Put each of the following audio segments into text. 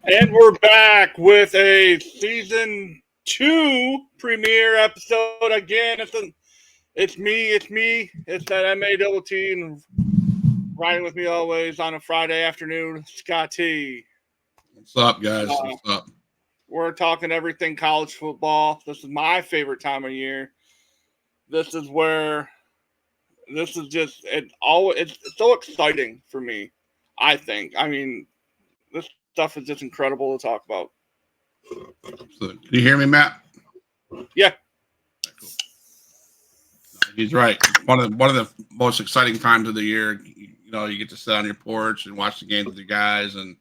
And we're back with a season 2 premiere episode again. It's me. It's that MA double T, and riding with me always on a Friday afternoon, Scott T. What's up, guys? Uh, What's up? we're talking everything college football. This is my favorite time of year. This is where it's so exciting for me. I think. I mean, this stuff is just incredible to talk about. So, can you hear me, Matt? Yeah. Cool. He's right. One of the most exciting times of the year. You know, you get to sit on your porch and watch the games with your guys and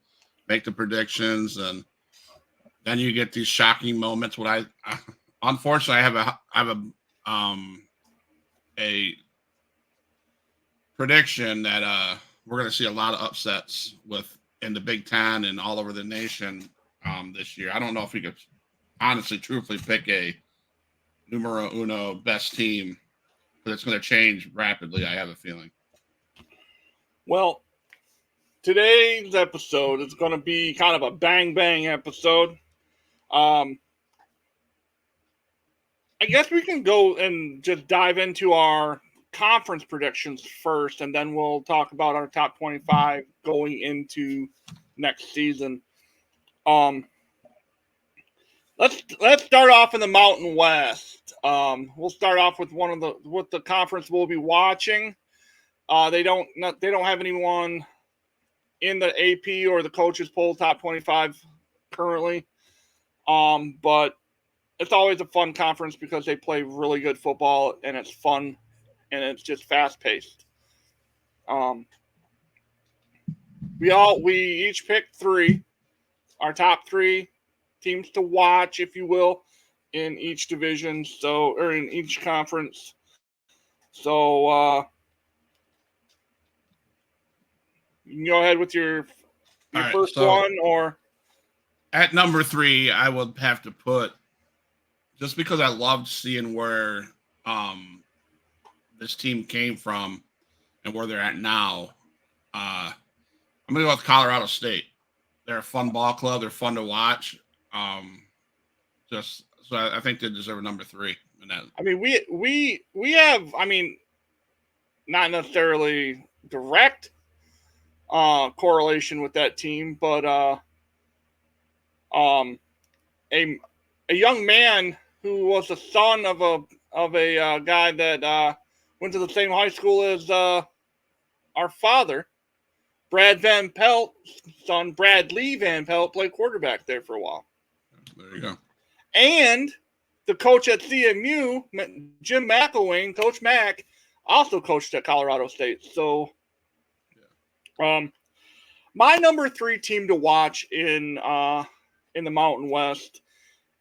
make the predictions, and then you get these shocking moments. Unfortunately, I have a prediction that we're going to see a lot of upsets in the Big Ten and all over the nation this year. I don't know if we could honestly, truthfully pick a numero uno best team, but it's going to change rapidly. I have a feeling. Well, today's episode is going to be kind of a bang episode. I guess we can go and just dive into our conference predictions first, and then we'll talk about our top 25 going into next season. Let's start off in the Mountain West. We'll start off with what the conference we'll be watching. They don't have anyone in the AP or the coaches poll top 25 currently. But it's always a fun conference because they play really good football and it's fun and it's just fast paced. We each picked our top 3 teams to watch, if you will, in each division, or in each conference. So you can go ahead with your right, first one, or at number 3, I would have to put, just because I loved seeing where this team came from and where they're at now. I'm going to go with Colorado State. They're a fun ball club. They're fun to watch. I think they deserve a number 3. I mean, we have, not necessarily direct correlation with that team, but a young man who was the son of a guy that went to the same high school as our father, Brad Van Pelt's son, Bradley Van Pelt, played quarterback there for a while. There you go. And the coach at CMU, Jim McElwain, Coach Mack, also coached at Colorado State. So, my number 3 team to watch in the Mountain West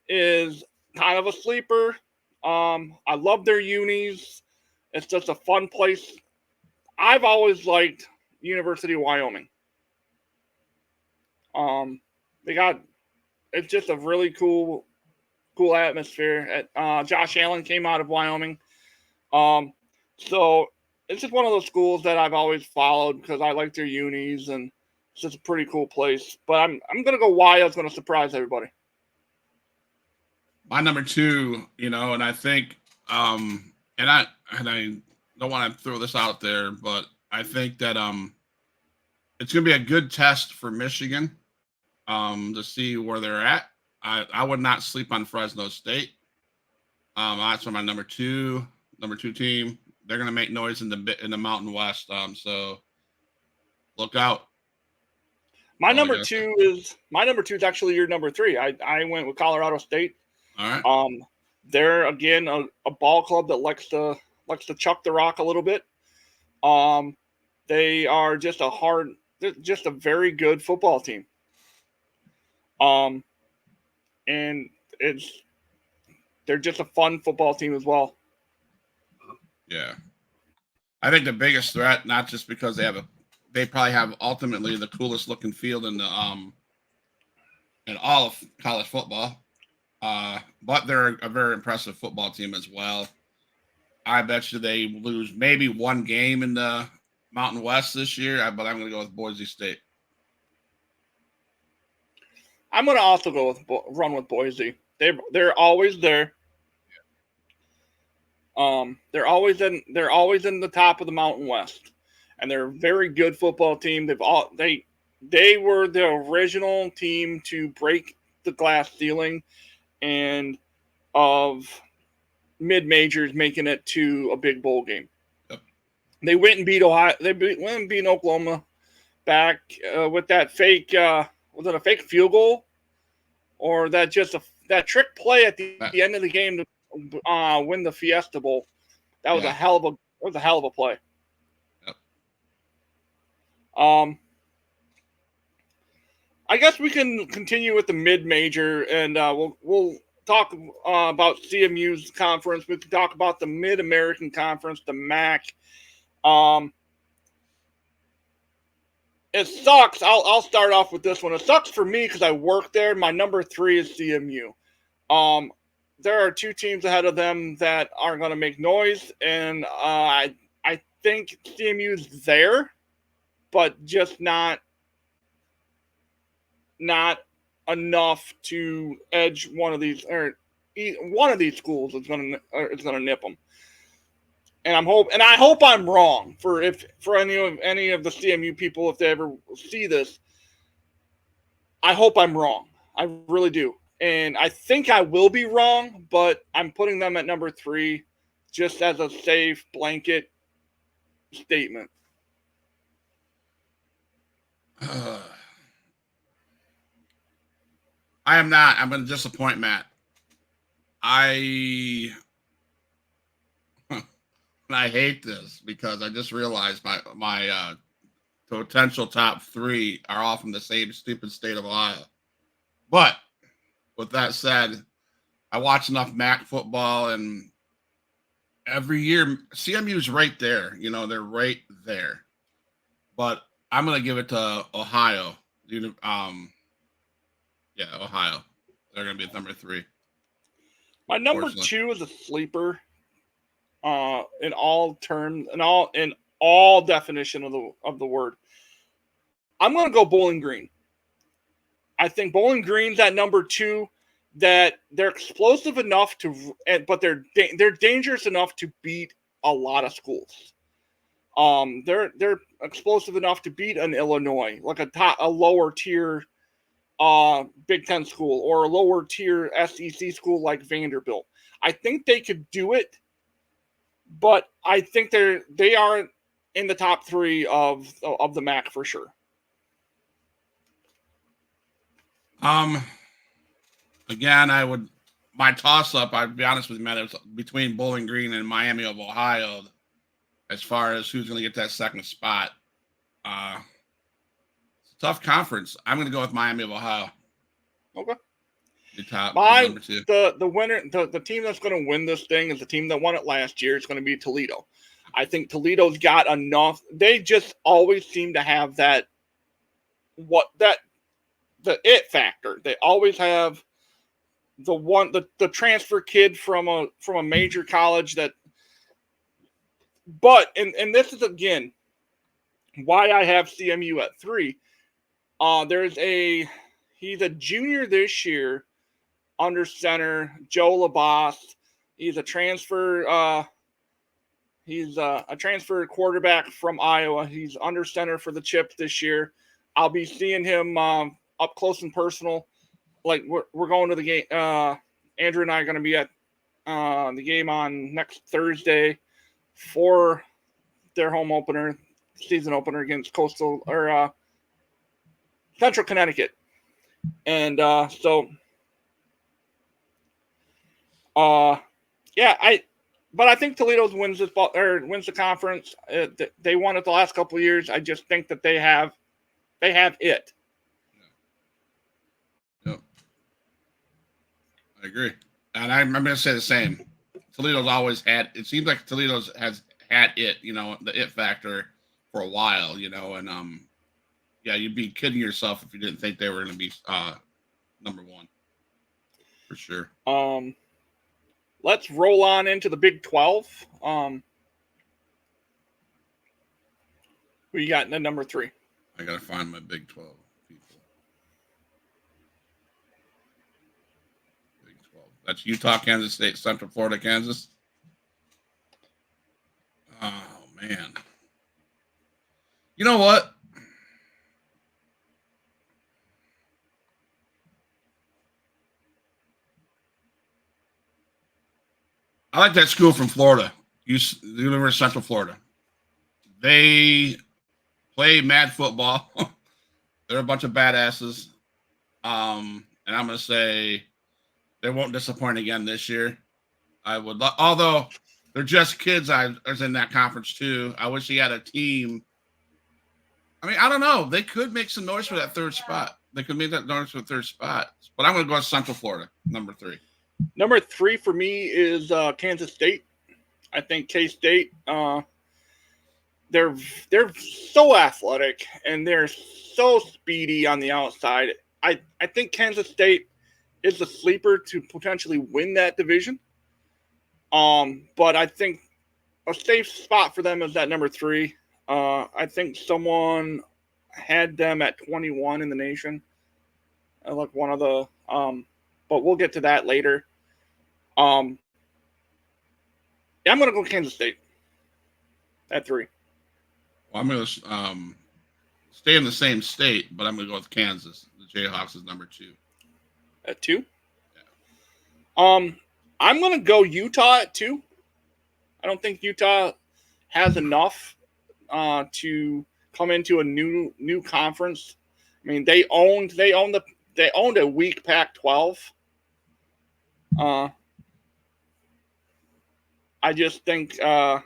is kind of a sleeper. I love their unis. It's just a fun place. I've always liked University of Wyoming. It's just a really cool atmosphere. Josh Allen came out of Wyoming. So it's just one of those schools that I've always followed because I like their unis and it's just a pretty cool place. But I'm gonna go Wyo. It's gonna surprise everybody. My number 2, and I think and I don't want to throw this out there, but I think that it's gonna be a good test for Michigan to see where they're at. I would not sleep on Fresno State. That's my number two team. They're going to make noise in the Mountain West. So look out. My number two is actually your number 3. I went with Colorado State. All right. They're again a ball club that likes to chuck the rock a little bit. They are just a very good football team. And they're just a fun football team as well. Yeah. I think the biggest threat, not just because they probably have ultimately the coolest looking field in all of college football. But they're a very impressive football team as well. I bet you they lose maybe one game in the Mountain West this year, but I'm going to go with Boise State. I'm going to also go with run with Boise. They're always there. They're always in the top of the Mountain West, and they're a very good football team. They were the original team to break the glass ceiling and of mid majors making it to a big bowl game. Yep. They went and beat Ohio. Went and beat Oklahoma back with that fake. Was it a fake field goal, or that that trick play at the end of the game to win the Fiesta Bowl? That was a hell of a play. Yep. I guess we can continue with the mid-major, and we'll talk about CMU's conference. We can talk about the Mid-American Conference, the MAC. It sucks. I'll start off with this one. It sucks for me because I work there. My number 3 is CMU. There are 2 teams ahead of them that aren't going to make noise, and I think CMU's there, but just not enough to edge one of these, or one of these schools is going to nip them. And I hope I'm wrong for any of the CMU people, if they ever see this. I hope I'm wrong. I really do. And I think I will be wrong, but I'm putting them at number 3 just as a safe blanket statement. I am not. I'm going to disappoint Matt. I hate this because I just realized my potential top 3 are all from the same stupid state of Ohio. But with that said, I watch enough MAC football, and every year CMU's right there. You know, they're right there. But I'm going to give it to Ohio. Ohio. They're going to be at number 3. My number 2 is a sleeper. In all terms, in all definition of the word, I'm going to go Bowling Green. I think Bowling Green's at number 2. That they're explosive enough but they're dangerous enough to beat a lot of schools. They're explosive enough to beat an Illinois, like a lower tier Big Ten school, or a lower tier SEC school like Vanderbilt. I think they could do it, but I think they are in the top 3 of the MAC for sure. Again, my toss-up, I'd be honest with you, Matt, it's between Bowling Green and Miami of Ohio as far as who's going to get that second spot. It's a tough conference. I'm going to go with Miami of Ohio. Okay. Number 2. The winner, the team that's going to win this thing is the team that won it last year. It's going to be Toledo. I think Toledo's got enough. They just always seem to have the it factor. They always have the transfer kid from a major college and this is again why I have CMU at 3. He's a junior this year under center, Joe Labas. He's a transfer quarterback from Iowa. He's under center for the Chip this year. I'll be seeing him up close and personal. Like we're going to the game. Andrew and I are going to be at the game on next Thursday for their home opener, season opener against Central Connecticut. And I think Toledo wins the conference. They won it the last couple of years. I just think that they have it. Yep. I agree. And I'm going to say the same. Toledo's always had, it seems like Toledo's has had it, the it factor for a while, and you'd be kidding yourself if you didn't think they were going to be number 1. For sure. Let's roll on into the Big 12. Who you got in the number 3? I got to find my Big 12 people. That's Utah, Kansas State, Central Florida, Kansas. Oh, man. You know what? I like that school from Florida, the University of Central Florida. They play mad football. They're a bunch of badasses. And I'm going to say they won't disappoint again this year. I would, although they're just kids. I was in that conference too. I wish he had a team. I mean, I don't know. They could make some noise for that third spot. They could make that noise for the third spot. But I'm going to go with Central Florida, number 3. Number 3 for me is Kansas State. I think K-State, they're so athletic and they're so speedy on the outside. I think Kansas State is the sleeper to potentially win that division. But I think a safe spot for them is that number 3. I think someone had them at 21 in the nation. Like one of the, but we'll get to that later. Yeah, I'm going to go Kansas State at 3. Well, I'm going to stay in the same state, but I'm going to go with Kansas. The Jayhawks is number 2. At 2? Yeah. I'm going to go Utah at 2. I don't think Utah has enough to come into a new conference. I mean, they owned a weak Pac-12. I just think I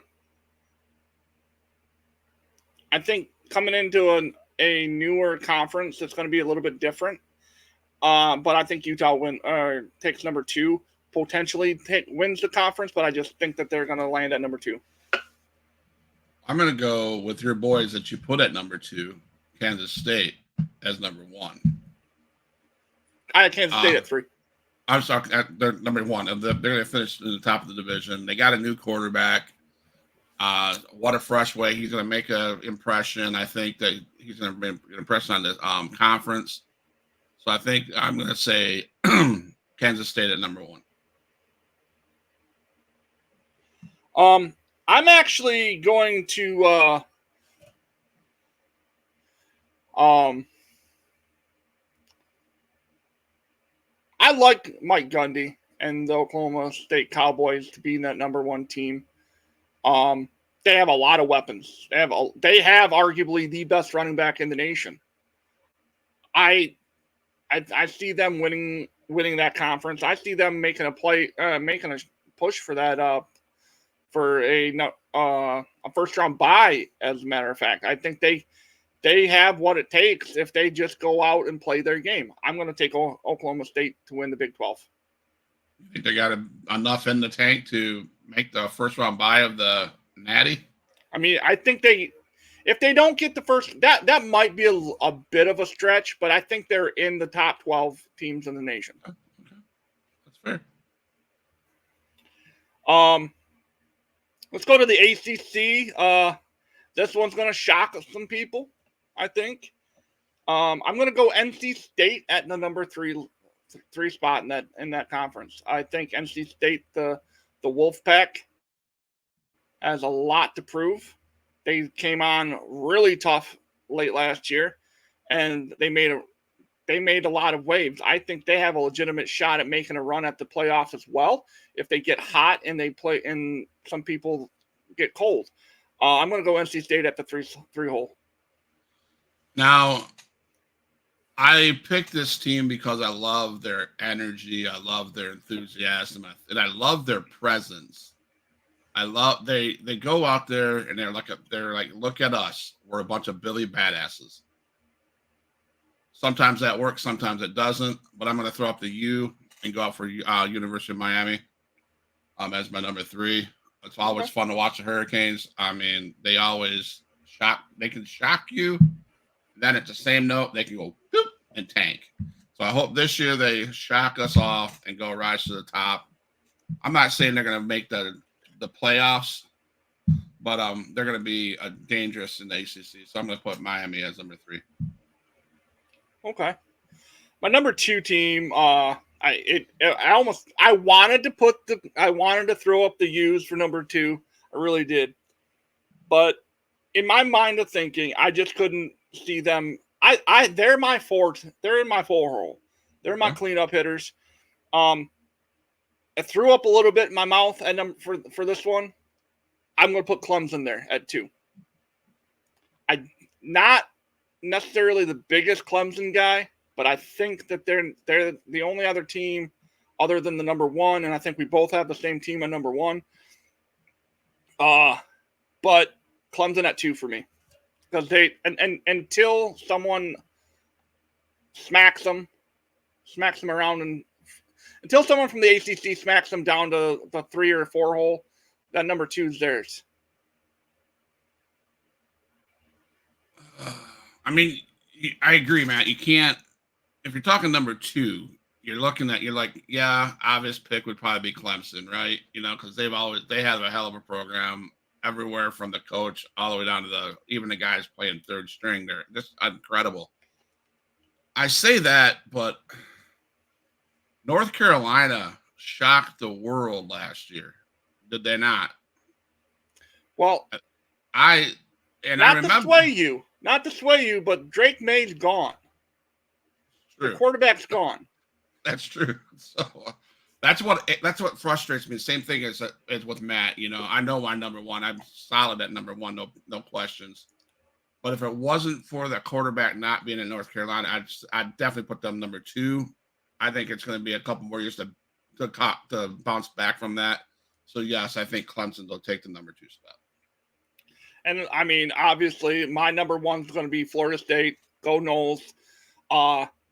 think coming into a newer conference, it's going to be a little bit different. But I think Utah takes number 2, potentially wins the conference, but I just think that they're going to land at number 2. I'm going to go with your boys that you put at number 2, Kansas State, as number 1. I had Kansas State at 3. I'm sorry, they're number 1. They're going to finish in the top of the division. They got a new quarterback. What a fresh way. He's going to make an impression. I think that he's going to make an impression on the conference. So I think I'm going to say Kansas State at number 1. I'm actually going to I like Mike Gundy and the Oklahoma State Cowboys to be in that number 1 team. They have a lot of weapons. They have arguably the best running back in the nation. I see them winning that conference. I see them making a push for that for a first round bye. As a matter of fact, I think they have what it takes if they just go out and play their game. I'm going to take Oklahoma State to win the Big 12. You think they got enough in the tank to make the first round bye of the Natty? I mean, I think if they don't get the first, that might be a bit of a stretch, but I think they're in the top 12 teams in the nation. Okay. That's fair. Let's go to the ACC. This one's going to shock some people, I think. I'm going to go NC State at the number 3 spot in that conference. I think NC State, the Wolfpack, has a lot to prove. They came on really tough late last year, and they made a lot of waves. I think they have a legitimate shot at making a run at the playoffs as well if they get hot and they play and some people get cold. I'm going to go NC State at the 3 hole. Now, I picked this team because I love their energy, I love their enthusiasm, and I love their presence. I love they go out there and they're like look at us, we're a bunch of Billy badasses. Sometimes that works, sometimes it doesn't. But I'm going to throw up the U and go out for University of Miami as my number 3. It's always fun to watch the Hurricanes. I mean, they always shock. They can shock you. Then at the same note, they can go boop and tank. So I hope this year they shock us off and go rise to the top. I'm not saying they're going to make the playoffs, but they're going to be dangerous in the ACC. So I'm going to put Miami as number 3. Okay. My number 2 team, I wanted to throw up the U's for number 2. I really did. But in my mind of thinking, I just couldn't see them. They're my they're in my 4 hole. They're my cleanup hitters. I threw up a little bit in my mouth and for this one. I'm going to put Clemson there at 2. I not necessarily the biggest Clemson guy, but I think that they're the only other team other than the number 1, and I think we both have the same team at number 1. But Clemson at 2 for me, because they and until someone smacks them around, and until someone from the ACC smacks them down to the 3 or 4 hole, that number 2 is theirs. I mean, I agree, Matt. You can't, if you're talking number 2, you're like, yeah, obvious pick would probably be Clemson, right? Because they have a hell of a program everywhere, from the coach all the way down to even the guys playing third string. They're just incredible. I say that, but North Carolina shocked the world last year. Did they not? Well, I remember, not to sway you, but Drake May's gone. True. The quarterback's gone. That's true. So that's what frustrates me. Same thing as with Matt. I know my number 1. I'm solid at number 1, no questions. But if it wasn't for the quarterback not being in North Carolina, I'd definitely put them number 2. I think it's going to be a couple more years to bounce back from that. So yes, I think Clemson will take the number 2 spot. And I mean, obviously, my number 1 is going to be Florida State. Go Noles.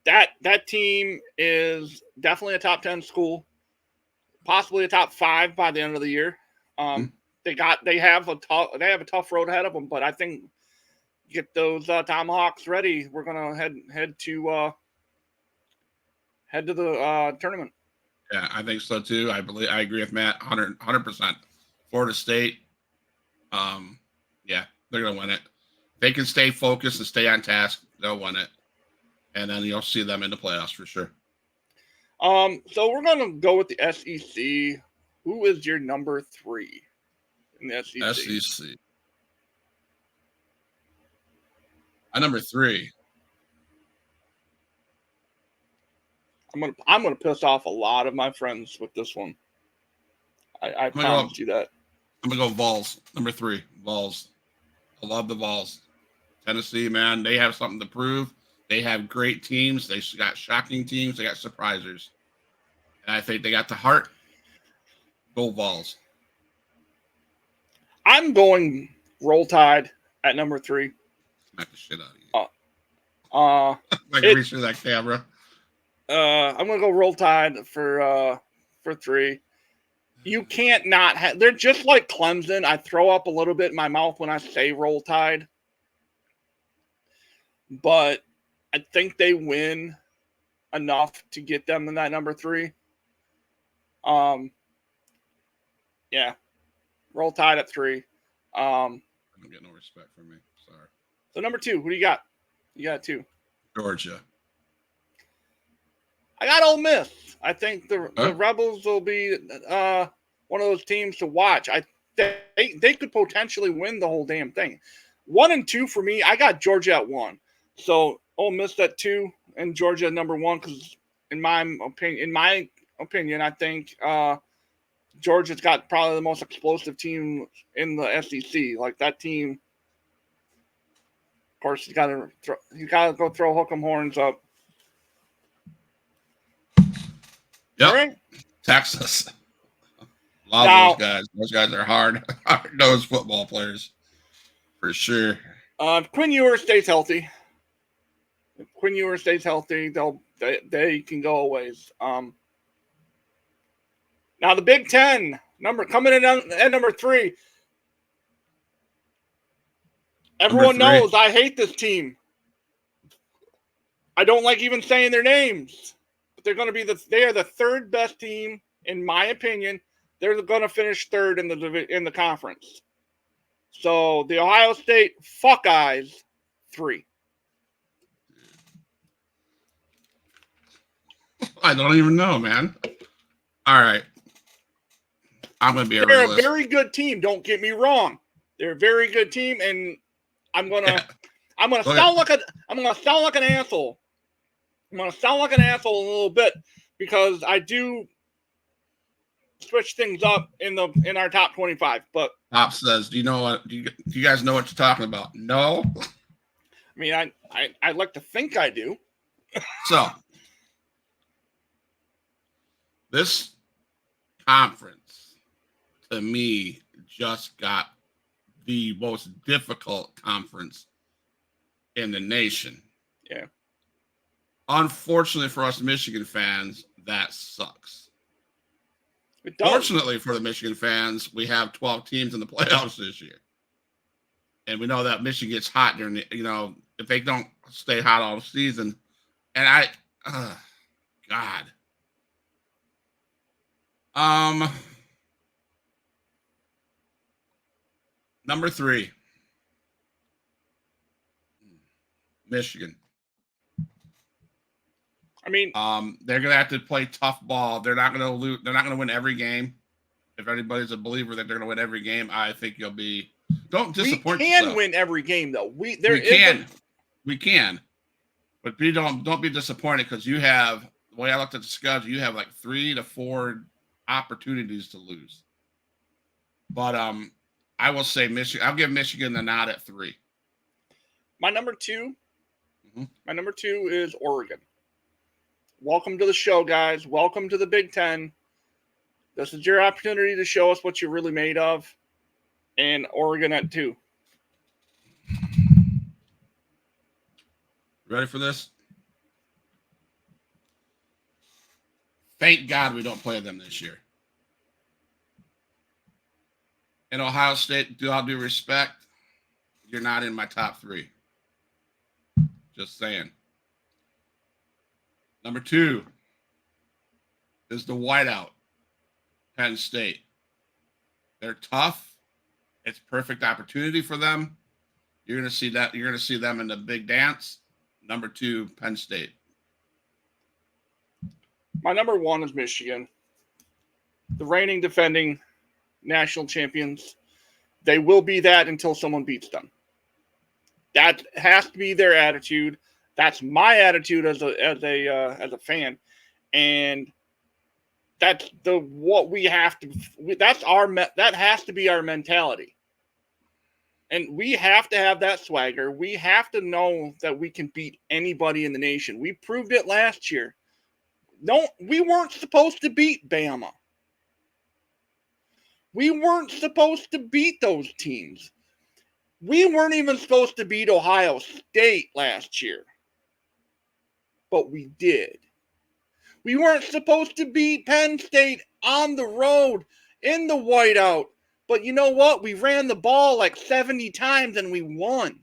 That team is definitely a top 10 school, possibly a top 5 by the end of the year. They have a tough road ahead of them, but I think get those Tomahawks ready. We're gonna head to the tournament. Yeah, I think so too. I agree with Matt 100%. Florida State, yeah, they're gonna win it. They can stay focused and stay on task, they'll win it. And then you'll see them in the playoffs for sure. So we're gonna go with the SEC. Who is your number 3 in the SEC? SEC. My number 3. I'm gonna piss off a lot of my friends with this one. I promise you that. I'm gonna go Vols. Number 3, Vols. I love the Vols. Tennessee, man, they have something to prove. They have great teams. They got shocking teams. They got surprisers. And I think they got the heart. Go Vols. I'm going Roll Tide at number 3. Smack the shit out of you. I can reach through that camera. I'm gonna go Roll Tide for 3. You can't not have. They're just like Clemson. I throw up a little bit in my mouth when I say Roll Tide, but I think they win enough to get them in that number 3. Yeah, Roll Tide at 3. I don't get no respect from me. Sorry. So number 2, who do you got? You got 2. Georgia. I got Ole Miss. I think the Rebels will be one of those teams to watch. They could potentially win the whole damn thing. 1 and 2 for me. I got Georgia at 1. So Ole Miss at 2 and Georgia at number 1, because in my opinion, I think Georgia's got probably the most explosive team in the SEC. Like that team, of course, you got to go throw hook 'em horns up. Yep. Right. Texas. A lot of those guys. Those guys are hard-nosed football players, for sure. If Quinn Ewers stays healthy, they can go a ways. Now the Big Ten coming in at number 3. Everyone knows I hate this team. I don't like even saying their names. But they are the 3rd best team in my opinion. They're going to finish 3rd in the conference. So the Ohio State Fuckeyes 3. I don't even know, man. All right. I'm going to be a They're realist. a very good team. Don't get me wrong. They're a very good team, and I'm gonna sound like an asshole. I'm gonna sound like an asshole a little bit because I do switch things up in our top 25. But Pop says, "Do you guys know what you're talking about?" No. I mean, I like to think I do. So this conference, to me, just got the most difficult conference in the nation. Yeah. Unfortunately for us Michigan fans, that sucks. Fortunately for the Michigan fans, we have 12 teams in the playoffs this year. And we know that Michigan gets hot during the, if they don't stay hot all season. And God. Number 3, Michigan. I mean, they're going to have to play tough ball. They're not going to lose. They're not going to win every game. If anybody's a believer that they're going to win every game, I think you'll be. Don't disappoint yourself. We can win every game, though. We can, but don't be disappointed because you have. The way I looked at the schedule, you have like 3 to 4 opportunities to lose. But I will say Michigan. I'll give Michigan the nod at 3. My number 2. Mm-hmm. My number 2 is Oregon. Welcome to the show, guys. Welcome to the Big Ten. This is your opportunity to show us what you're really made of. And Oregon at 2. Ready for this? Thank God we don't play them this year. In Ohio State, with all due respect, you're not in my top 3. Just saying. Number 2 is the whiteout, Penn State. They're tough. It's perfect opportunity for them. You're going to see that. You're going to see them in the big dance. Number 2, Penn State. My number 1 is Michigan. The reigning defending national champions. They will be that until someone beats them. That has to be their attitude. That's my attitude as a fan, and that's what we have to. That has to be our mentality, and we have to have that swagger. We have to know that we can beat anybody in the nation. We proved it last year. We weren't supposed to beat Bama. We weren't supposed to beat those teams. We weren't even supposed to beat Ohio State last year. But we did. We weren't supposed to beat Penn State on the road in the whiteout. But you know what? We ran the ball like 70 times and we won.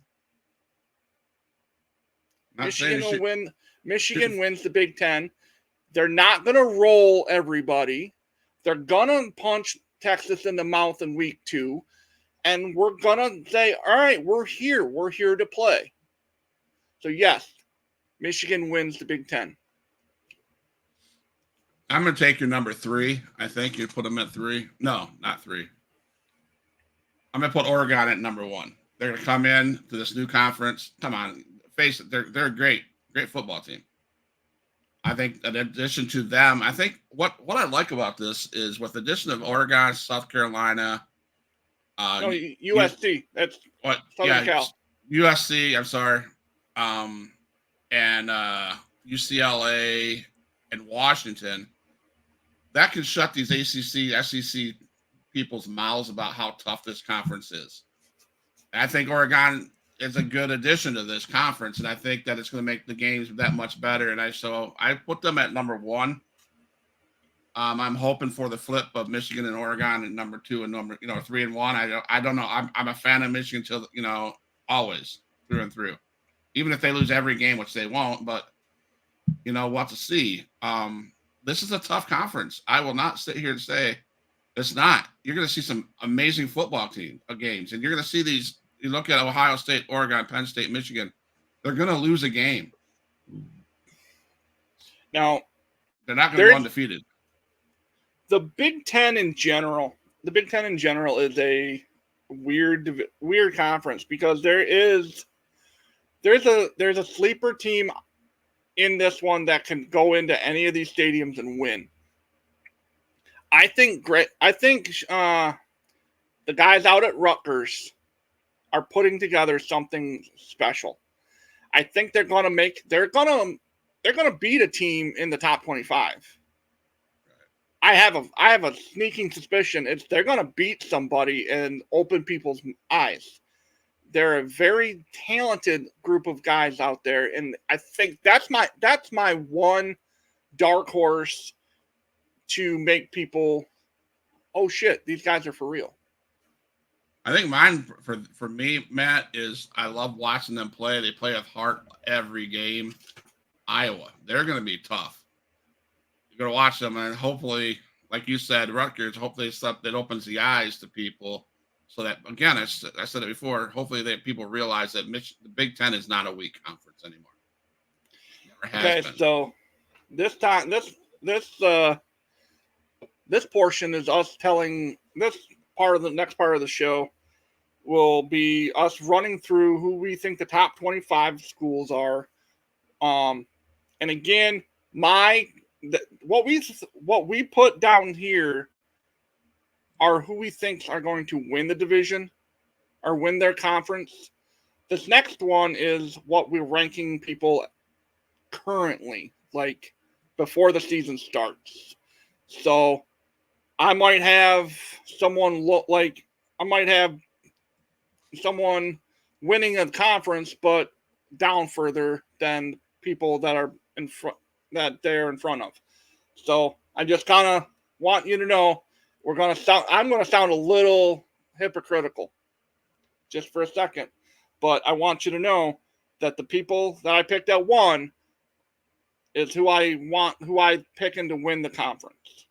Michigan will win. Michigan wins the Big Ten. They're not going to roll everybody. They're going to punch Texas in the mouth in week 2. And we're going to say, all right, we're here. We're here to play. So, yes, Michigan wins the Big Ten. I'm going to take your number 3. I think you put them at 3. No, not 3. I'm going to put Oregon at number 1. They're going to come in to this new conference. Come on, face it. They're a great football team. I think in addition to them, I think what I like about this is with the addition of Oregon, South Carolina. USC. That's what? Southern Cal. USC. I'm sorry. And UCLA and Washington. That can shut these ACC, SEC people's mouths about how tough this conference is. And I think Oregon is a good addition to this conference, and I think that it's going to make the games that much better. And I put them at number 1. I'm hoping for the flip of Michigan and Oregon at number 2 and number 3 and 1. I don't know. I'm a fan of Michigan till always through and through, even if they lose every game, which they won't. But we'll have to see. This is a tough conference. I will not sit here and say it's not. You're going to see some amazing football games, and you're going to see these. You look at Ohio State, Oregon, Penn State, Michigan. They're going to lose a game. Now, They're not going to go undefeated. The Big Ten in general is a weird conference because there's a sleeper team in this one that can go into any of these stadiums and win. I think the guys out at Rutgers are putting together something special. I think they're gonna beat a team in the top 25. I have a sneaking suspicion they're gonna beat somebody and open people's eyes. They're a very talented group of guys out there, and I think that's my one dark horse to make people, oh shit, these guys are for real. I think mine for me, Matt, is I love watching them play. They play with heart every game. Iowa, they're going to be tough. You're going to watch them, and hopefully, like you said, Rutgers, hopefully it opens the eyes to people. So that, again, I said it before, hopefully people realize that the Big Ten is not a weak conference anymore. Never has been. So this time, this portion is us telling this part of the next part of the show will be us running through who we think the top 25 schools are. And again, what we put down here are who we think are going to win the division or win their conference. This next one is what we're ranking people currently, like before the season starts. So I might have someone winning a conference, but down further than people that are they're in front of. So I just kind of want you to know I'm going to sound a little hypocritical just for a second, but I want you to know that the people that I picked at 1 is who I picking to win the conference.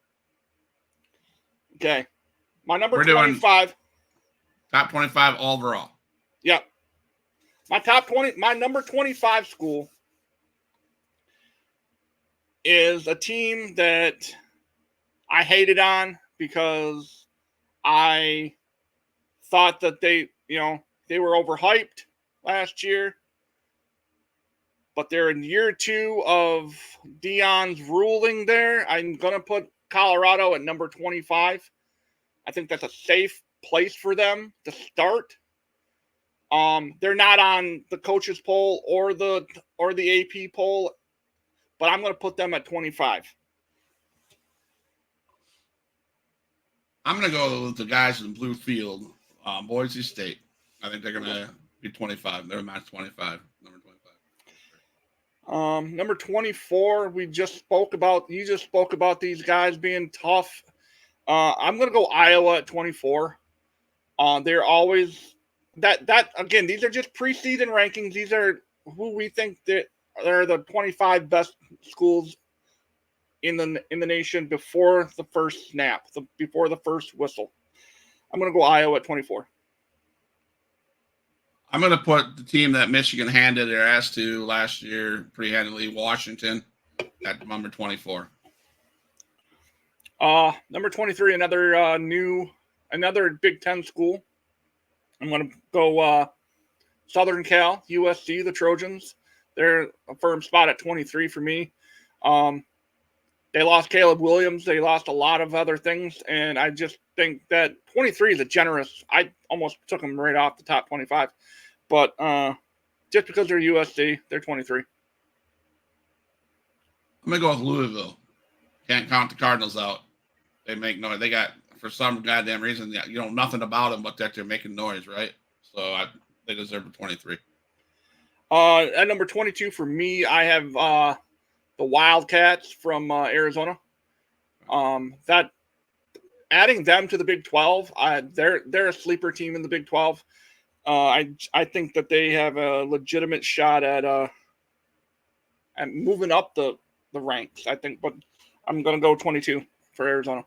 Okay. My number 25. Top 25 overall. Yep. My number 25 school is a team that I hated on because I thought that they were overhyped last year. But they're in year 2 of Deion's ruling there. I'm going to put Colorado at number 25. I think that's a safe place for them to start. They're not on the coaches poll or the AP poll, but I'm going to put them at 25. I'm going to go with the guys in blue field, Boise State. I think they're going to be 25. They're match 25. Number 25. Number 24, you just spoke about these guys being tough. I'm going to go Iowa at 24. They're always that again, these are just preseason rankings. These are who we think that are the 25 best schools in the nation before the first snap, before the first whistle. I'm going to go Iowa at 24. I'm going to put the team that Michigan handed their ass to last year pretty handily, Washington, at number 24. Number 23, another Big Ten school. I'm going to go Southern Cal, USC, the Trojans. They're a firm spot at 23 for me. They lost Caleb Williams. They lost a lot of other things, and I just think that 23 is a generous. I almost took them right off the top 25. But just because they're USC, they're 23. I'm going to go with Louisville. Can't count the Cardinals out. They make noise. They got, for some goddamn reason, you know nothing about them but that they're making noise, right? So they deserve a 23. At number 22 for me, I have the Wildcats from Arizona. That adding them to the Big 12, they're a sleeper team in the Big 12. I think that they have a legitimate shot at moving up the ranks. I think, but I'm going to go 22 for Arizona.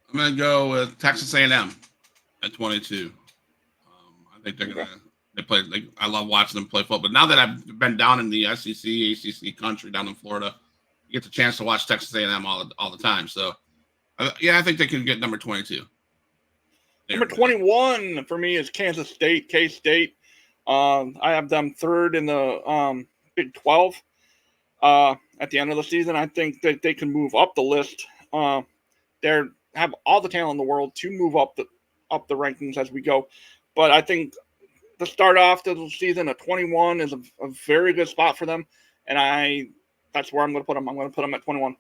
I'm going to go with Texas A&M at 22. I think they're going to. They play. I love watching them play football. But now that I've been down in the SEC, ACC country down in Florida, you get the chance to watch Texas A&M all the time. So, yeah, I think they can get number 22. Number 21 for me is Kansas State, K-State. I have them third in the Big 12 at the end of the season. I think that they can move up the list. They have all the talent in the world to move up the rankings as we go. But I think to start off the season at 21 is a very good spot for them. And that's where I'm going to put them. I'm going to put them at 21.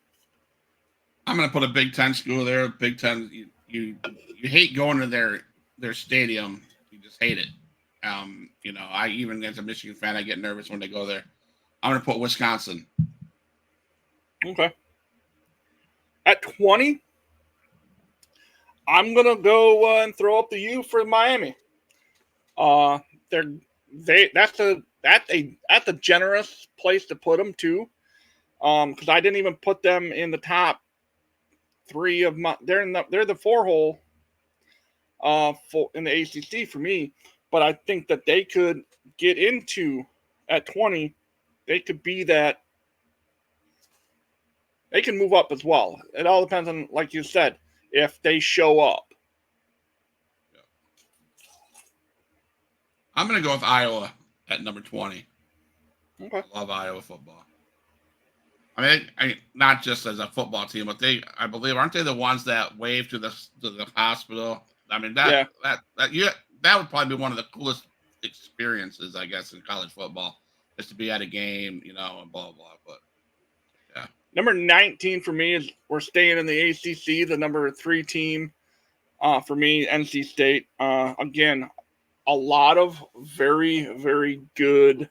I'm going to put a Big Ten school there. Big Ten, you hate going to their stadium. You just hate it. I even as a Michigan fan, I get nervous when they go there. I'm going to put Wisconsin. Okay. At 20, I'm going to go and throw up the U for Miami. That's a generous place to put them too. Because I didn't even put them in the top 3 of my. They're the 4-hole. In the ACC for me, but I think that they could get into at 20. They could be that. They can move up as well. It all depends on, like you said, if they show up. I'm going to go with Iowa at number 20. Okay. I love Iowa football. I mean, not just as a football team, but I believe, aren't they the ones that wave to the hospital? I mean, that would probably be one of the coolest experiences, I guess, in college football, is to be at a game, and blah, blah, blah. But, yeah. Number 19 for me is we're staying in the ACC, the number 3 team for me, NC State. Again, a lot of very, very good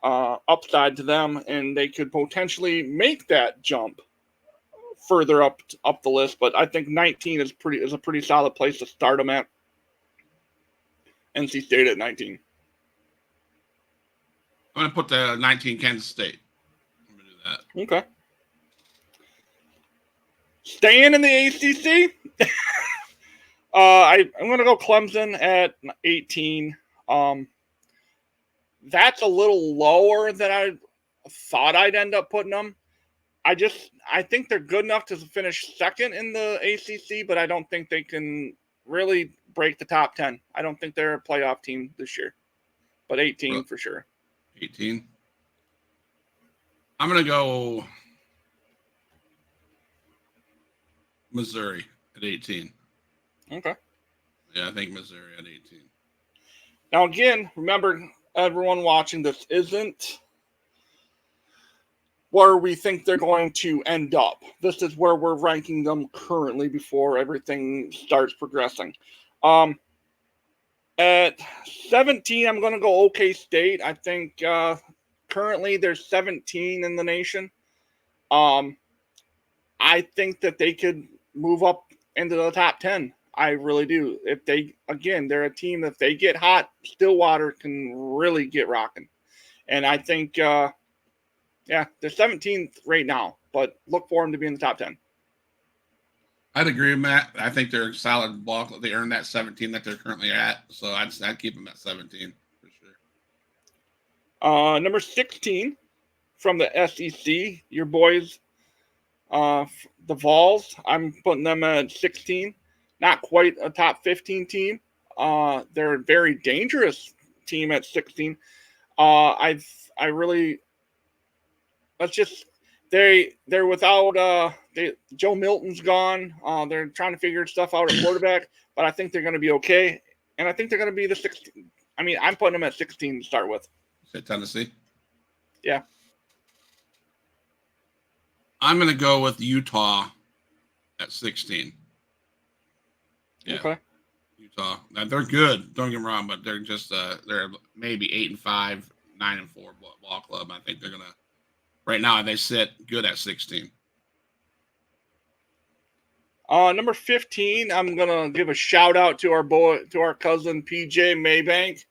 upside to them, and they could potentially make that jump further up the list. But I think 19 is a pretty solid place to start them at. NC State at 19. I'm going to put the 19 Kansas State. I'm going to do that. Okay. Staying in the ACC, I'm going to go Clemson at 18. That's a little lower than I thought I'd end up putting them. I think they're good enough to finish second in the ACC, but I don't think they can really break the top 10. I don't think they're a playoff team this year, but 18 for sure. 18. I'm going to go Missouri at 18. Okay. Yeah, I think Missouri at 18. Now, again, remember, everyone watching, this isn't where we think they're going to end up. This is where we're ranking them currently before everything starts progressing. At 17, I'm going to go OK State. I think currently there's 17 in the nation. I think that they could move up into the top 10. I really do. They're a team that if they get hot, Stillwater can really get rocking. And I think, they're 17th right now, but look for them to be in the top 10. I'd agree with Matt. I think they're a solid ball. They earned that 17 that they're currently at, so I'd keep them at 17 for sure. Number 16 from the SEC, your boys, the Vols. I'm putting them at 16. Not quite a top 15 team. They're a very dangerous team at 16. They're without Joe Milton's gone. They're trying to figure stuff out at quarterback, but I think they're going to be okay. And I think they're going to be the 16. I mean, I'm putting them at 16 to start with. Tennessee? Yeah. I'm going to go with Utah at 16. Yeah. Okay. Utah. Now, they're good. Don't get me wrong, but they're just they're maybe 8-5, 9-4 ball club. I think they're going to. Right now, they sit good at 16. Number 15, I'm gonna give a shout out to our cousin PJ Maybank,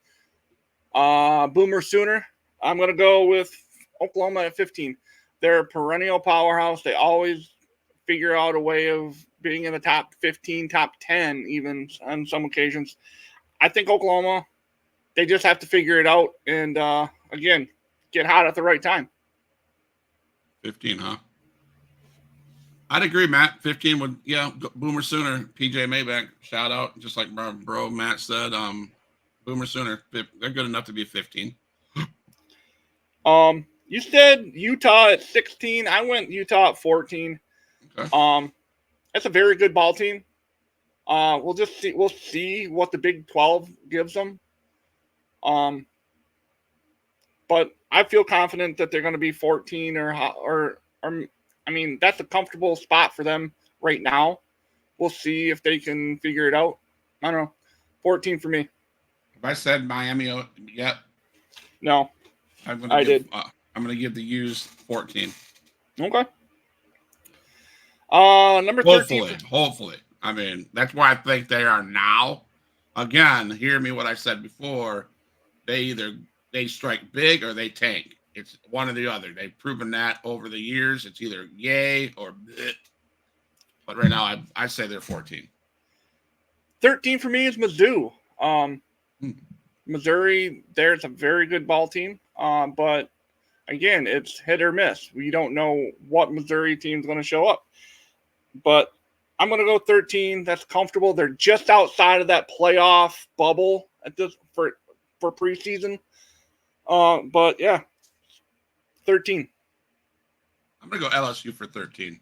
Boomer Sooner. I'm gonna go with Oklahoma at 15. They're a perennial powerhouse. They always figure out a way of being in the top 15, top 10, even on some occasions. I think Oklahoma, they just have to figure it out and again, get hot at the right time. 15, huh? I'd agree, Matt. 15 would, Boomer Sooner. PJ Maybank, shout out, just like bro Matt said. Boomer Sooner, they're good enough to be 15. You said Utah at 16. I went Utah at 14. Okay. That's a very good ball team. We'll just see. We'll see what the Big 12 gives them. But I feel confident that they're going to be 14 or I mean, that's a comfortable spot for them right now. We'll see if they can figure it out. I don't know. 14 for me. Have I said Miami yet? No. I'm going to give the U's 14. Okay. Number 13. Hopefully. I mean, that's where I think they are now. Again, hear me what I said before. They strike big or they tank. It's one or the other. They've proven that over the years. It's either yay or bleh. But right now, I say they're 14. 13 for me is Mizzou. Missouri, there's a very good ball team. But again, it's hit or miss. We don't know what Missouri team's going to show up. But I'm going to go 13. That's comfortable. They're just outside of that playoff bubble at this for preseason. But yeah, 13. I'm going to go LSU for 13.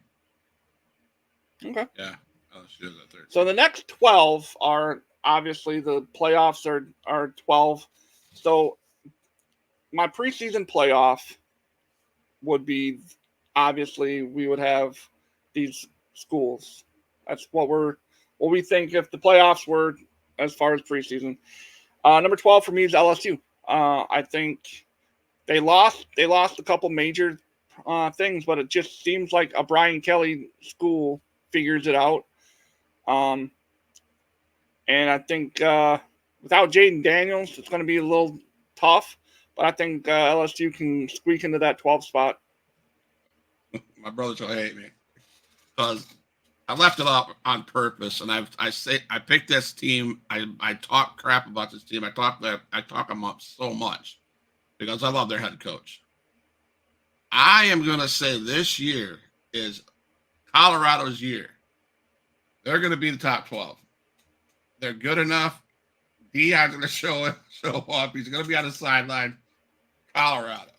Okay. Yeah, LSU is at 13. So the next 12 are obviously the playoffs are 12. So my preseason playoff would be obviously we would have these schools. That's what we think if the playoffs were as far as preseason. Number 12 for me is LSU. I think they lost a couple major things, but it just seems like a Brian Kelly school figures it out. And I think without Jaden Daniels, it's going to be a little tough. But I think LSU can squeak into that 12 spot. My brothers will hate me because I left it up on purpose, and I picked this team. I talk crap about this team. I talk them up so much because I love their head coach. I am going to say this year is Colorado's year. They're going to be the top 12. They're good enough. Deion's going to show up. He's going to be on the sideline. Colorado.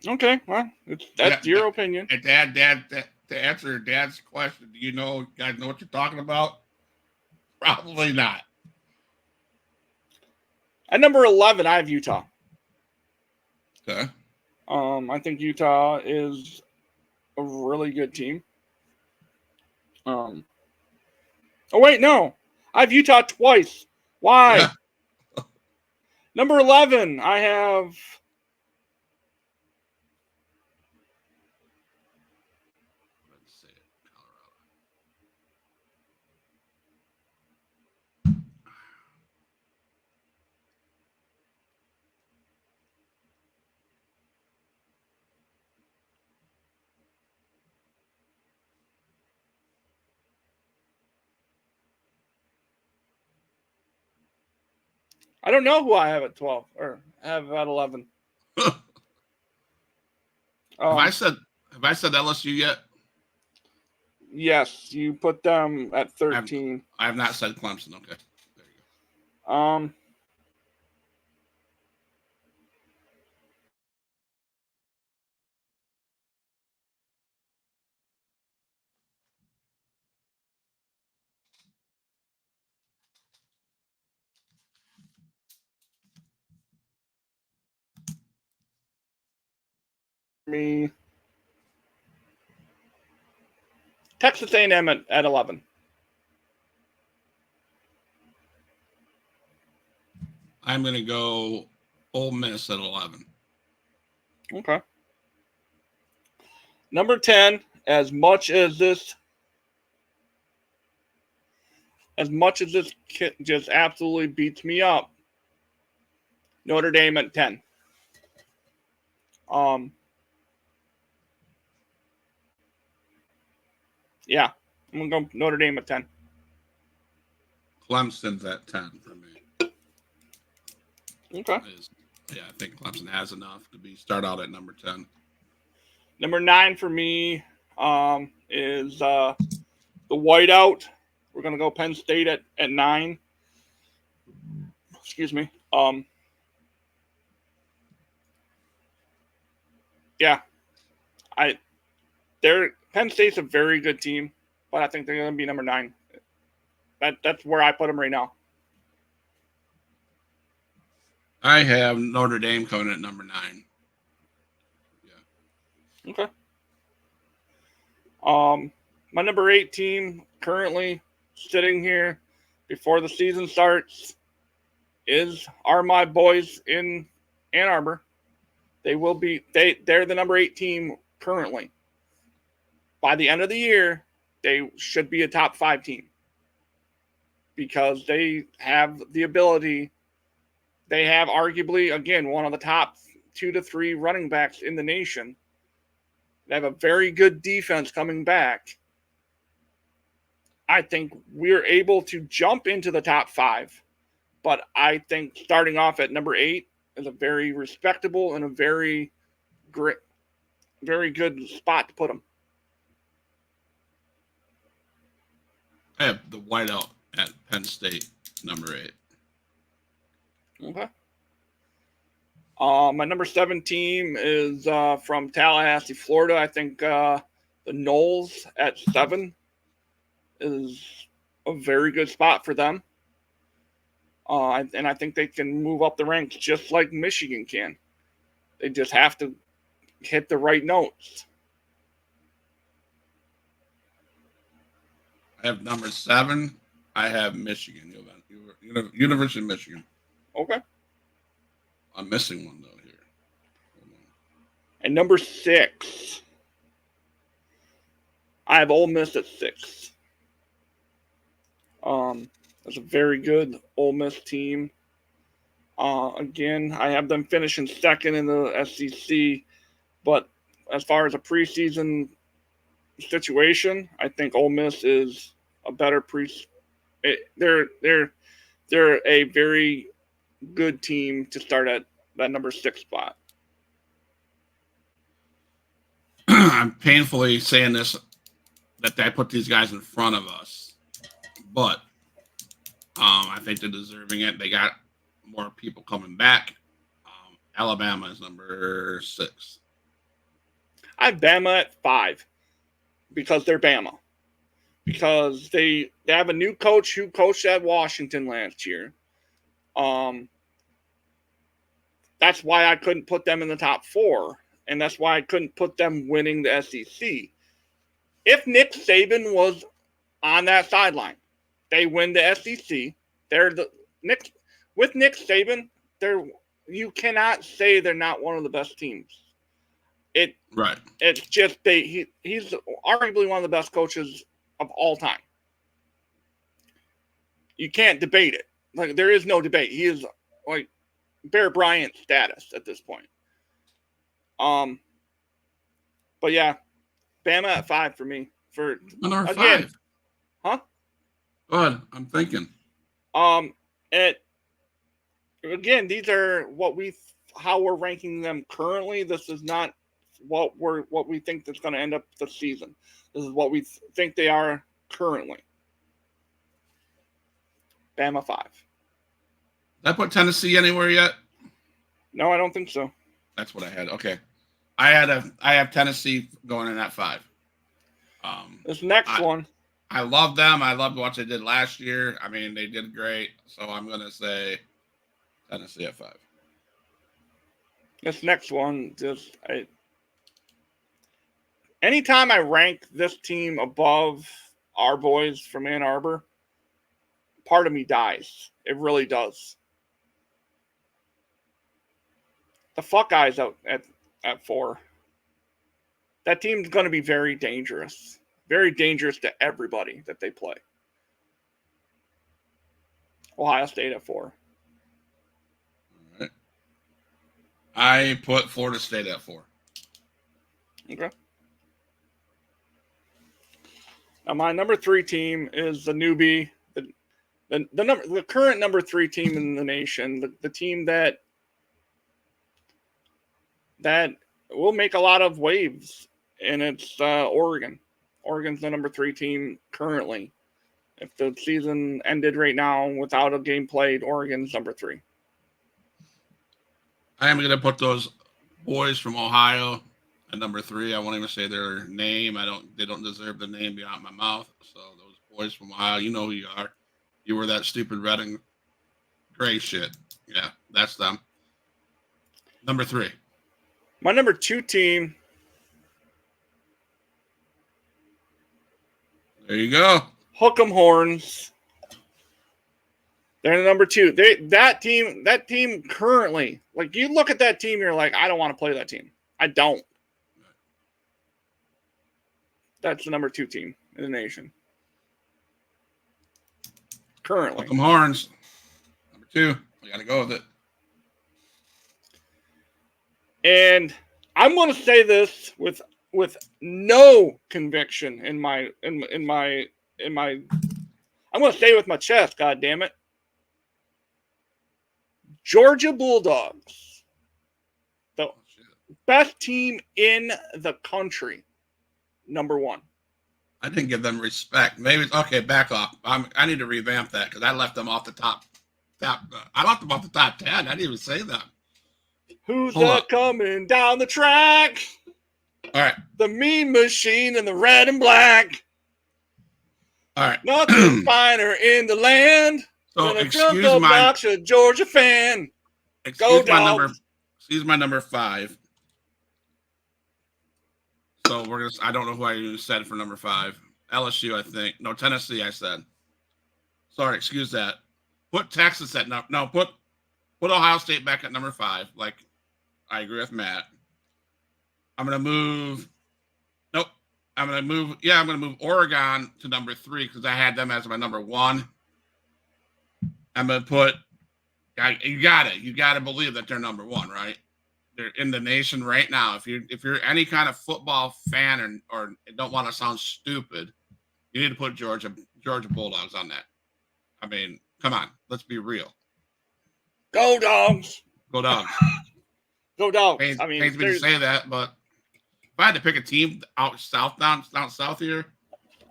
Okay, well, that's your opinion. And Dad, to answer Dad's question, do you guys know what you're talking about? Probably not. At number 11, I have Utah. Okay. I think Utah is a really good team. Oh wait, no. I have Utah twice. Why? Yeah. Number 11, I have Let's see it. I don't know who I have at 12 or have at 11. Have I said LSU yet? Yes, you put them at 13. I have not said Clemson. Okay. There you go. Me Texas A&M at 11. I'm going to go Ole Miss at 11. Okay. Number 10, as much as this kit just absolutely beats me up, Notre Dame at 10. Yeah, I'm going to go Notre Dame at 10. Clemson's at 10 for me. Okay. Yeah, I think Clemson has enough to start out at number 10. Number 9 for me is the whiteout. We're going to go Penn State at 9. Excuse me. Yeah, Penn State's a very good team, but I think they're going to be number 9. That's where I put them right now. I have Notre Dame coming at number 9. Yeah. Okay. My number 8 team currently sitting here before the season starts are my boys in Ann Arbor. They're the number 8 team currently. By the end of the year, they should be a top 5 team because they have the ability. They have arguably, again, one of the top 2 to 3 running backs in the nation. They have a very good defense coming back. I think we're able to jump into the top 5, but I think starting off at number 8 is a very respectable and a very good spot to put them. I have the whiteout at Penn State, number 8. Okay. My number 7 team is from Tallahassee, Florida. I think the Noles at 7 is a very good spot for them. And I think they can move up the ranks just like Michigan can. They just have to hit the right notes. I have number 7. I have Michigan, University of Michigan. Okay. I'm missing one, though, here. And number 6, I have Ole Miss at 6. That's a very good Ole Miss team. Again, I have them finishing second in the SEC, but as far as a preseason situation, I think Ole Miss is a better They're a very good team to start at that number 6 spot. I'm painfully saying this, that I put these guys in front of us, but I think they're deserving it. They got more people coming back. Alabama is number 6. I have Bama at 5 because they're Bama. Because they have a new coach who coached at Washington last year. That's why I couldn't put them in the top 4, and that's why I couldn't put them winning the SEC. If Nick Saban was on that sideline, they win the SEC. With Nick Saban, you cannot say they're not one of the best teams. Right. It's just he's arguably one of the best coaches of all time. You can't debate it. Like, there is no debate. He is like Bear Bryant status at this point. But yeah, Bama at 5 for me. For number again, 5. Huh? Go ahead. I'm thinking. These are how we're ranking them currently. This is not what we think that's going to end up the season. This is what we think they are currently. Bama 5. Did I put Tennessee anywhere yet? No, I don't think so. That's what I had. Okay. I have Tennessee going in at 5. This next one. I love them. I loved what they did last year. I mean, they did great. So I'm going to say Tennessee at 5. This next one, anytime I rank this team above our boys from Ann Arbor, part of me dies. It really does. The Buckeyes out at 4. That team's going to be very dangerous. Very dangerous to everybody that they play. Ohio State at 4. All right. I put Florida State at 4. Okay. Now my number 3 team is the newbie, the current number 3 team in the nation, the team that that will make a lot of waves, and it's Oregon. Oregon's the number 3 team currently. If the season ended right now without a game played, Oregon's number 3. I am going to put those boys from Ohio at number 3. I won't even say their name. They don't deserve the name beyond my mouth. So those boys from Ohio, you know who you are. You were that stupid red and gray shit. Yeah, that's them. Number 3. My number 2 team. There you go. Hook 'em Horns. They're the number 2. That team currently, like you look at that team, you're like, I don't want to play that team. I don't. That's the number 2 team in the nation. Currently. Hook 'em Horns. Number 2. We got to go with it. And I'm going to say this with no conviction in my I'm going to say it with my chest, god damn it. Georgia Bulldogs. The best team in the country. Number 1. I didn't give them respect. Maybe okay. Back off. I need to revamp that because I left them off the top. I left them off the top 10. I didn't even say that. Who's that coming down the track? All right. The Mean Machine in the red and black. All right. Nothing finer in the land than a Jungle Box a Georgia fan. Excuse my number 5. So I don't know who I even said for number 5. LSU, I think. No, Tennessee, I said. Sorry, excuse that. Put Texas at put Ohio State back at number 5. Like, I agree with Matt. I'm going to move Oregon to number 3 because I had them as my number 1. I'm going to put, you got to believe that they're number 1, right? They're in the nation right now. If you're any kind of football fan or don't want to sound stupid, you need to put Georgia Bulldogs on that. I mean, come on, let's be real. Go Dogs! Go Dogs! Go Dogs! Pains me to say that, but if I had to pick a team out south, down south here,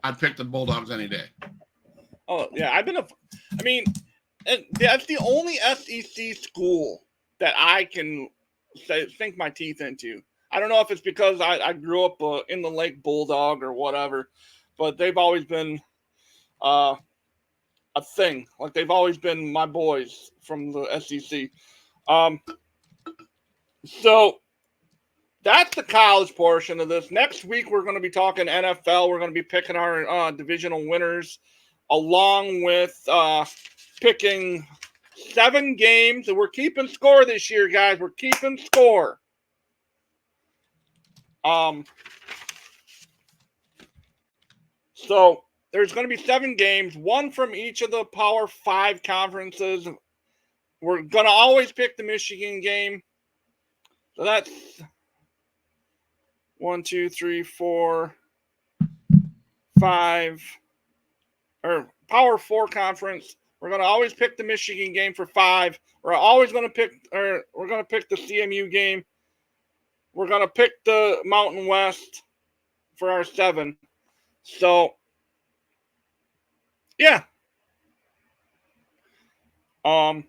I'd pick the Bulldogs any day. Oh yeah, and that's the only SEC school that I can sink my teeth into. I don't know if it's because I grew up in the Lake Bulldog or whatever, but they've always been a thing. Like they've always been my boys from the SEC. So that's the college portion of this. Next week we're going to be talking NFL. We're going to be picking our divisional winners, along with picking 7 games, and we're keeping score this year, guys. We're keeping score. So there's going to be 7 games, 1 from each of the Power 5 conferences. We're going to always pick the Michigan game. So that's 1, 2, 3, 4, 5, or Power 4 conference. We're going to always pick the Michigan game for 5. We're always going to pick the CMU game. We're going to pick the Mountain West for our 7. So, yeah. But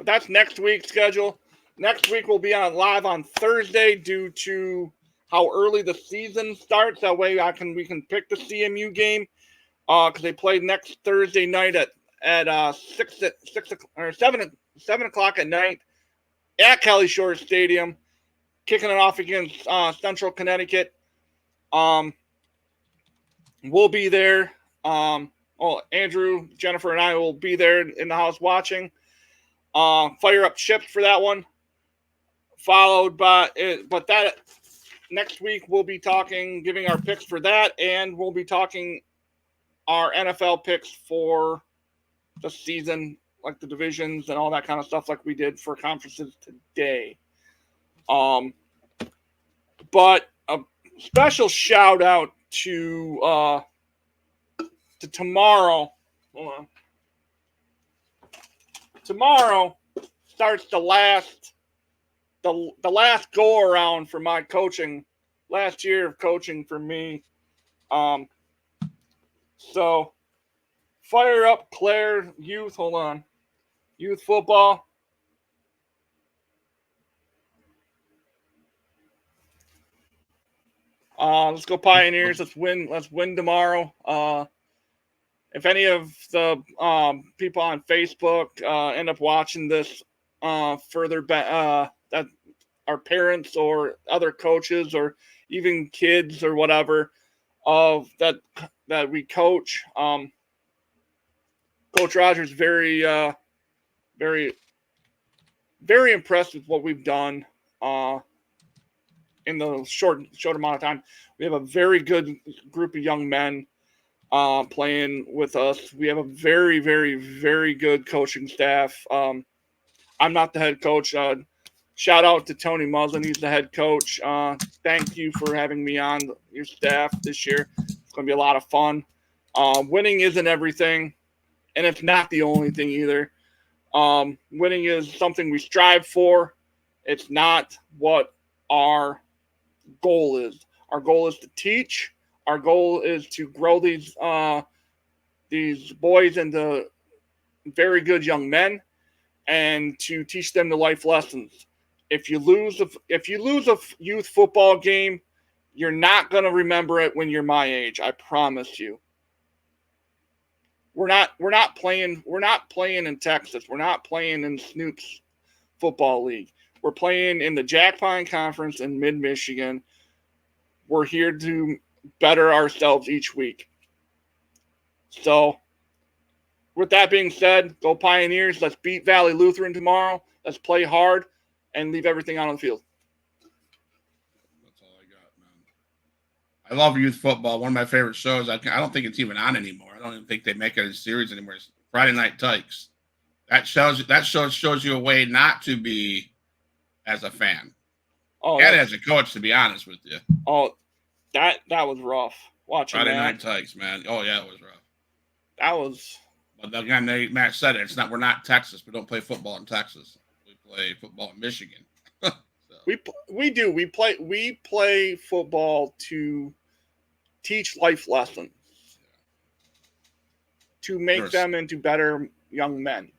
that's next week's schedule. Next week we'll be live on Thursday due to how early the season starts. That way we can pick the CMU game. Because they play next Thursday night at 7 o'clock at night at Kelly Shores Stadium, kicking it off against Central Connecticut. We'll be there. Andrew, Jennifer, and I will be there in the house watching. Fire up chips for that one. Followed by but that next week we'll be giving our picks for that, and we'll be talking our NFL picks for the season, like the divisions and all that kind of stuff, like we did for conferences today. But a special shout out to tomorrow. Hold on. Tomorrow starts the last the last go around for my coaching, last year of coaching for me. So fire up Claire youth. Hold on, youth football. Let's go Pioneers. Let's win. Let's win tomorrow. If any of the people on Facebook end up watching this further back, that our parents or other coaches or even kids or whatever of that we coach. Coach Rogers very very very impressed with what we've done in the short amount of time. We have a very good group of young men playing with us. We have a very, very, very good coaching staff. I'm not the head coach. Shout out to Tony Muslin. He's the head coach. Thank you for having me on your staff this year. It's going to be a lot of fun. Winning isn't everything, and it's not the only thing either. Winning is something we strive for. It's not what our goal is. Our goal is to teach. Our goal is to grow these boys into very good young men, and to teach them the life lessons. If you lose a youth football game, you're not going to remember it when you're my age. I promise you. We're not playing in Texas. We're not playing in Snoop's football league. We're playing in the Jack Pine Conference in mid-Michigan. We're here to better ourselves each week. So, with that being said, go Pioneers. Let's beat Valley Lutheran tomorrow. Let's play hard and leave everything out on the field. That's all I got, man. I love youth football. One of my favorite shows. I don't think it's even on anymore. I don't even think they make it a series anymore. It's Friday Night Tykes. That shows you a way not to be as a fan. And as a coach, to be honest with you. Oh, that was rough. Watching Friday that. Night Tykes, man. Oh yeah, it was rough. That was. But again, Matt said it. It's not. We're not Texas. We don't play football in Texas. We play football in Michigan. So. We do. We play football to teach life lessons, to make them into better young men.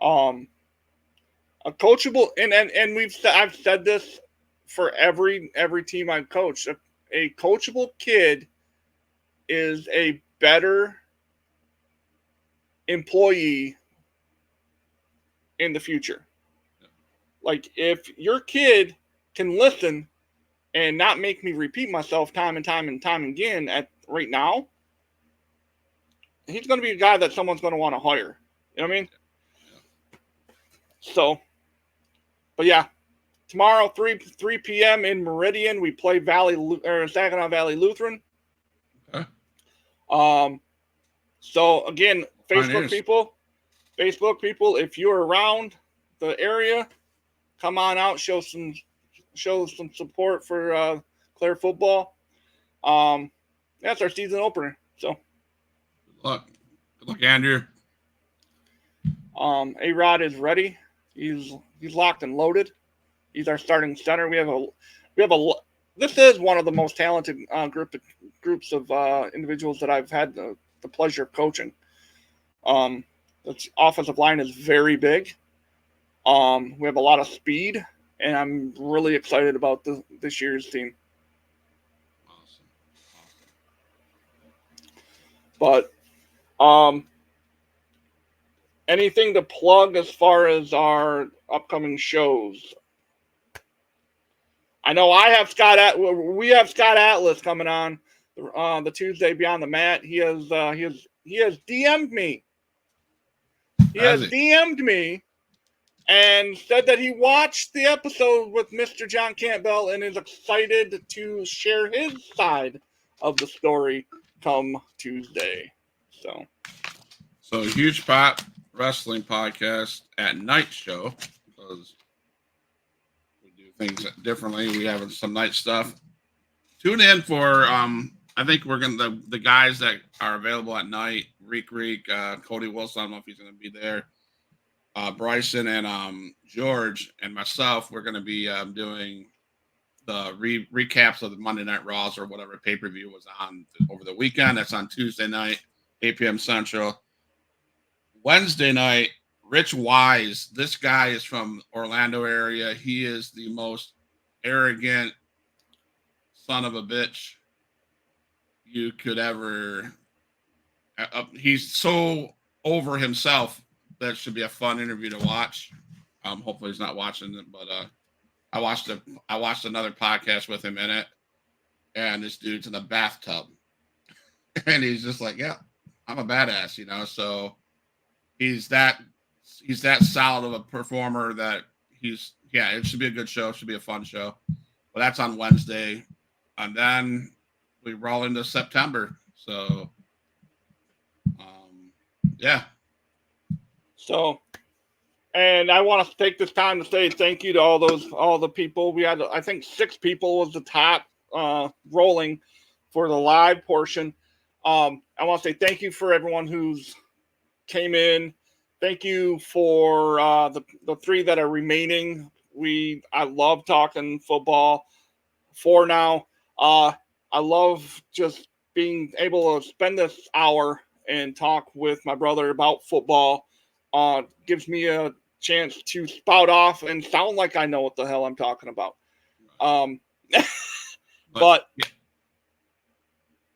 A coachable and I've said this for every team I've coached. A coachable kid is a better employee in the future. Like, if your kid can listen and not make me repeat myself time and time again at right now, he's going to be a guy that someone's going to want to hire. You know what I mean? So, but yeah, tomorrow 3 p.m. in Meridian, we play Saginaw Valley Lutheran. Okay. So again, Facebook people, if you're around the area, come on out, show some support for Clare football. That's our season opener. So good luck, Andrew. A-Rod is ready. He's locked and loaded. He's our starting center. We have a. This is one of the most talented groups of individuals that I've had the pleasure of coaching. The offensive line is very big. We have a lot of speed, and I'm really excited about this year's team. Awesome. But anything to plug as far as our upcoming shows? I know we have Scott Atlas coming on the Tuesday Beyond the Mat. He has DM'd me. He has DM'd me and said that he watched the episode with Mr. John Campbell and is excited to share his side of the story come Tuesday. So Huge Pop Wrestling Podcast at night show, because we do things differently. We have some night stuff. Tune in for I think we're gonna the guys that are available at night. Reek, Cody Wilson. I don't know if he's gonna be there. Bryson and George and myself, we're going to be doing the recaps of the Monday Night Raws or whatever pay-per-view was on over the weekend. That's on Tuesday night, 8 p.m. Central. Wednesday night, Rich Wise. This guy is from Orlando area. He is the most arrogant son of a bitch you could ever. He's so over himself that should be a fun interview to watch. Hopefully he's not watching it, but I watched another podcast with him in it, and this dude's in the bathtub, and he's just like, "Yeah, I'm a badass," you know. So he's that solid of a performer that it should be a good show. It should be a fun show. But that's on Wednesday, and then we roll into September. So, yeah. So, and I want to take this time to say thank you to all the people. We had, I think 6 people was the top rolling for the live portion. I want to say thank you for everyone who's came in. Thank you for the 3 that are remaining. I love talking football for now. I love just being able to spend this hour and talk with my brother about football. Gives me a chance to spout off and sound like I know what the hell I'm talking about. But yeah.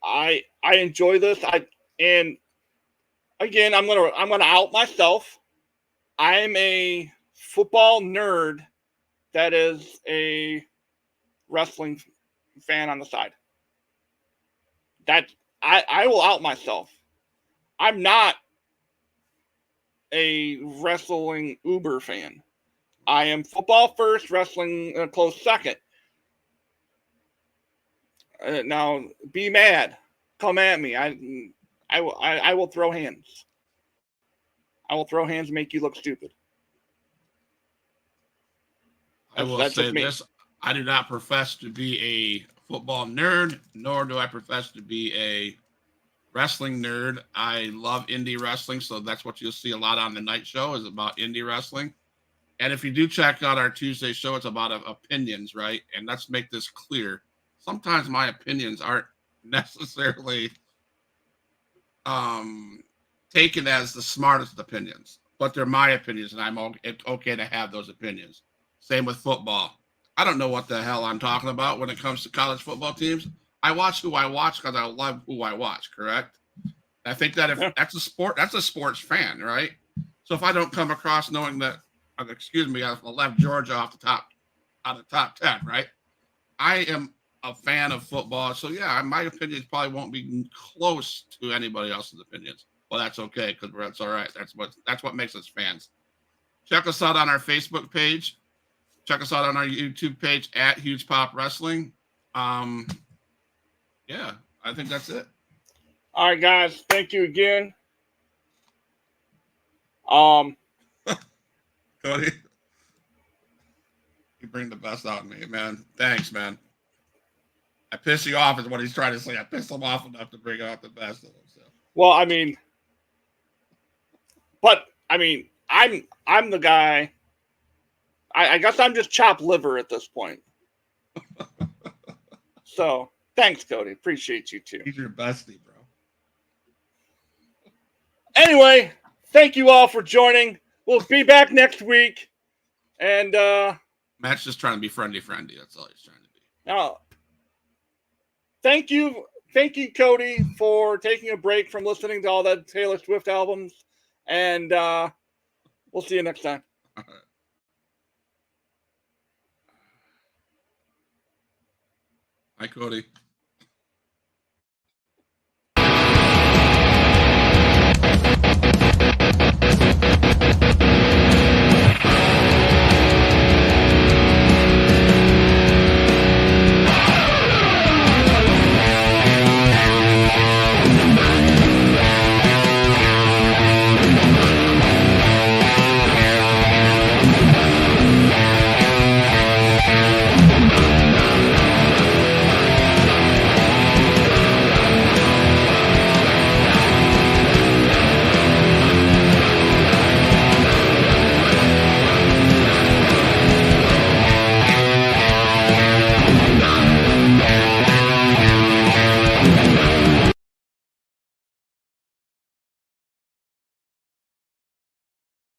I enjoy this. And again, I'm gonna out myself. I'm a football nerd that is a wrestling fan on the side. That I will out myself. I'm not a wrestling uber fan. I am football first, wrestling a close second. Now, be mad, come at me. I will throw hands. I will throw hands and make you look stupid. I will say this: I do not profess to be a football nerd, nor do I profess to be a wrestling nerd. I love indie wrestling, so that's what you'll see a lot on the night show is about indie wrestling. And if you do check out our Tuesday show, it's about opinions, right? And let's make this clear. Sometimes my opinions aren't necessarily taken as the smartest opinions, but they're my opinions, and it's okay to have those opinions. Same with football. I don't know what the hell I'm talking about when it comes to college football teams. I watch who I watch because I love who I watch, correct? I think that if that's a sport, that's a sports fan, right? So if I don't come across knowing that, I left Georgia off the top, out of the top 10, right? I am a fan of football. So yeah, my opinions probably won't be close to anybody else's opinions. Well, that's okay because that's all right. That's what makes us fans. Check us out on our Facebook page. Check us out on our YouTube page at Huge Pop Wrestling. Yeah, I think that's it. All right, guys. Thank you again. Cody, you bring the best out in me, man. Thanks, man. I piss you off is what he's trying to say. I piss him off enough to bring out the best of himself. Well, I mean, I'm the guy. I guess I'm just chopped liver at this point. So thanks, Cody. Appreciate you too. He's your bestie, bro. Anyway, thank you all for joining. We'll be back next week. And Matt's just trying to be friendly. That's all he's trying to be. Now, thank you, Cody, for taking a break from listening to all that Taylor Swift albums. And we'll see you next time. All right. Hi, Cody.